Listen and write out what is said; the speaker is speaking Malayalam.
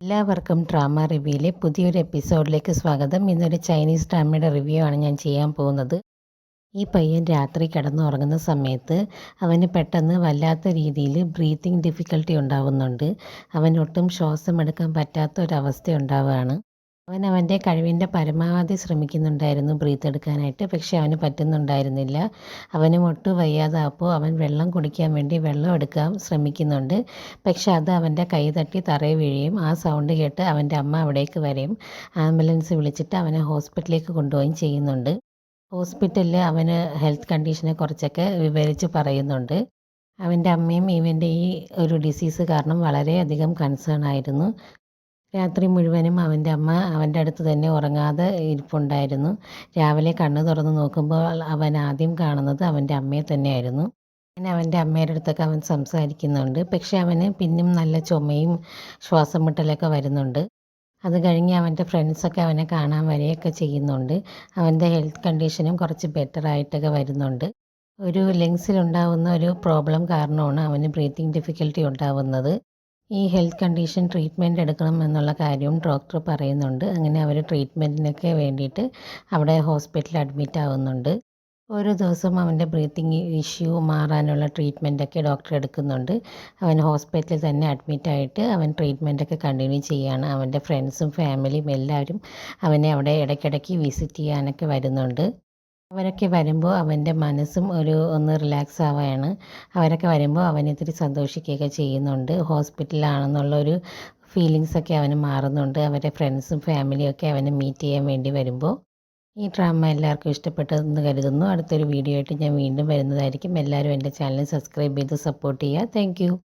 എല്ലാവർക്കും ഡ്രാമ റിവ്യൂയിലെ പുതിയൊരു എപ്പിസോഡിലേക്ക് സ്വാഗതം. ഇന്നൊരു ചൈനീസ് ഡ്രാമയുടെ റിവ്യൂ ആണ് ഞാൻ ചെയ്യാൻ പോകുന്നത്. ഈ പയ്യൻ രാത്രി കിടന്നുറങ്ങുന്ന സമയത്ത് അവന് പെട്ടെന്ന് വല്ലാത്ത രീതിയിൽ ബ്രീത്തിങ് ഡിഫിക്കൽട്ടി ഉണ്ടാവുന്നുണ്ട്. അവനൊട്ടും ശ്വാസമെടുക്കാൻ പറ്റാത്ത ഒരവസ്ഥ ഉണ്ടാവുകയാണ്. അവൻ അവൻ്റെ കഴിവിൻ്റെ പരമാവധി ശ്രമിക്കുന്നുണ്ടായിരുന്നു ബ്രീത്ത് എടുക്കാനായിട്ട്. പക്ഷേ അവന് പറ്റുന്നുണ്ടായിരുന്നില്ല. അവനും ഒട്ടും വയ്യാതായപ്പോൾ അവൻ വെള്ളം കുടിക്കാൻ വേണ്ടി വെള്ളം എടുക്കാൻ ശ്രമിക്കുന്നുണ്ട്. പക്ഷെ അത് അവൻ്റെ കൈ തട്ടി തറയിൽ വീഴുകയും ആ സൗണ്ട് കേട്ട് അവൻ്റെ അമ്മ അവിടേക്ക് വരികയും ആംബുലൻസ് വിളിച്ചിട്ട് അവനെ ഹോസ്പിറ്റലിലേക്ക് കൊണ്ടുപോവുകയും ചെയ്യുന്നുണ്ട്. ഹോസ്പിറ്റലിൽ അവന് ഹെൽത്ത് കണ്ടീഷനെ കുറിച്ചൊക്കെ വിവരിച്ച് പറയുന്നുണ്ട്. അവൻ്റെ അമ്മയും ഇവൻ്റെ ഈ ഒരു ഡിസീസ് കാരണം വളരെയധികം കൺസേൺ ആയിരുന്നു. രാത്രി മുഴുവനും അവൻ്റെ അമ്മ അവൻ്റെ അടുത്ത് തന്നെ ഉറങ്ങാതെ ഇരിപ്പുണ്ടായിരുന്നു. രാവിലെ കണ്ണ് തുറന്ന് നോക്കുമ്പോൾ അവൻ ആദ്യം കാണുന്നത് അവൻ്റെ അമ്മയെ തന്നെയായിരുന്നു. അങ്ങനെ അവൻ്റെ അമ്മയുടെ അടുത്തൊക്കെ അവൻ സംസാരിക്കുന്നുണ്ട്. പക്ഷേ അവന് പിന്നെയും നല്ല ചുമയും ശ്വാസം മുട്ടലൊക്കെ വരുന്നുണ്ട്. അത് കഴിഞ്ഞ് അവൻ്റെ ഫ്രണ്ട്സൊക്കെ അവനെ കാണാൻ വരികയൊക്കെ ചെയ്യുന്നുണ്ട്. അവൻ്റെ ഹെൽത്ത് കണ്ടീഷനും കുറച്ച് ബെറ്റർ ആയിട്ടൊക്കെ വരുന്നുണ്ട്. ഒരു ലങ്സിലുണ്ടാവുന്ന ഒരു പ്രോബ്ലം കാരണമാണ് അവന് ബ്രീത്തിങ് ഡിഫിക്കൽട്ടി ഉണ്ടാവുന്നത്. ഈ ഹെൽത്ത് കണ്ടീഷൻ ട്രീറ്റ്മെൻറ്റ് എടുക്കണം എന്നുള്ള കാര്യവും ഡോക്ടർ പറയുന്നുണ്ട്. അങ്ങനെ അവർ ട്രീറ്റ്മെൻറ്റിനൊക്കെ വേണ്ടിയിട്ട് അവിടെ ഹോസ്പിറ്റലിൽ അഡ്മിറ്റ് ആവുന്നുണ്ട്. ഓരോ ദിവസവും അവൻ്റെ ബ്രീത്തിങ് ഇഷ്യൂ മാറാനുള്ള ട്രീറ്റ്മെൻറ്റൊക്കെ ഡോക്ടർ എടുക്കുന്നുണ്ട്. അവൻ ഹോസ്പിറ്റലിൽ തന്നെ അഡ്മിറ്റായിട്ട് അവൻ ട്രീറ്റ്മെൻറ്റൊക്കെ കണ്ടിന്യൂ ചെയ്യുകയാണ്. അവൻ്റെ ഫ്രണ്ട്സും ഫാമിലിയും എല്ലാവരും അവനെ അവിടെ ഇടയ്ക്കിടയ്ക്ക് വിസിറ്റ് ചെയ്യാനൊക്കെ വരുന്നുണ്ട്. അവരൊക്കെ വരുമ്പോൾ അവൻ്റെ മനസ്സും ഒന്ന് റിലാക്സ് ആവുകയാണ്. അവരൊക്കെ വരുമ്പോൾ അവൻ ഇത്തിരി സന്തോഷിക്കുകയൊക്കെ ചെയ്യുന്നുണ്ട്. ഹോസ്പിറ്റലാണെന്നുള്ളൊരു ഫീലിങ്സൊക്കെ അവന് മാറുന്നുണ്ട്. അവരുടെ ഫ്രണ്ട്സും ഫാമിലിയും ഒക്കെ അവനെ മീറ്റ് ചെയ്യാൻ വേണ്ടി വരുമ്പോൾ. ഈ ഡ്രാമ എല്ലാവർക്കും ഇഷ്ടപ്പെട്ടതെന്ന് കരുതുന്നു. അടുത്തൊരു വീഡിയോ ആയിട്ട് ഞാൻ വീണ്ടും വരുന്നതായിരിക്കും. എല്ലാവരും എൻ്റെ ചാനൽ സബ്സ്ക്രൈബ് ചെയ്ത് സപ്പോർട്ട് ചെയ്യുക. താങ്ക്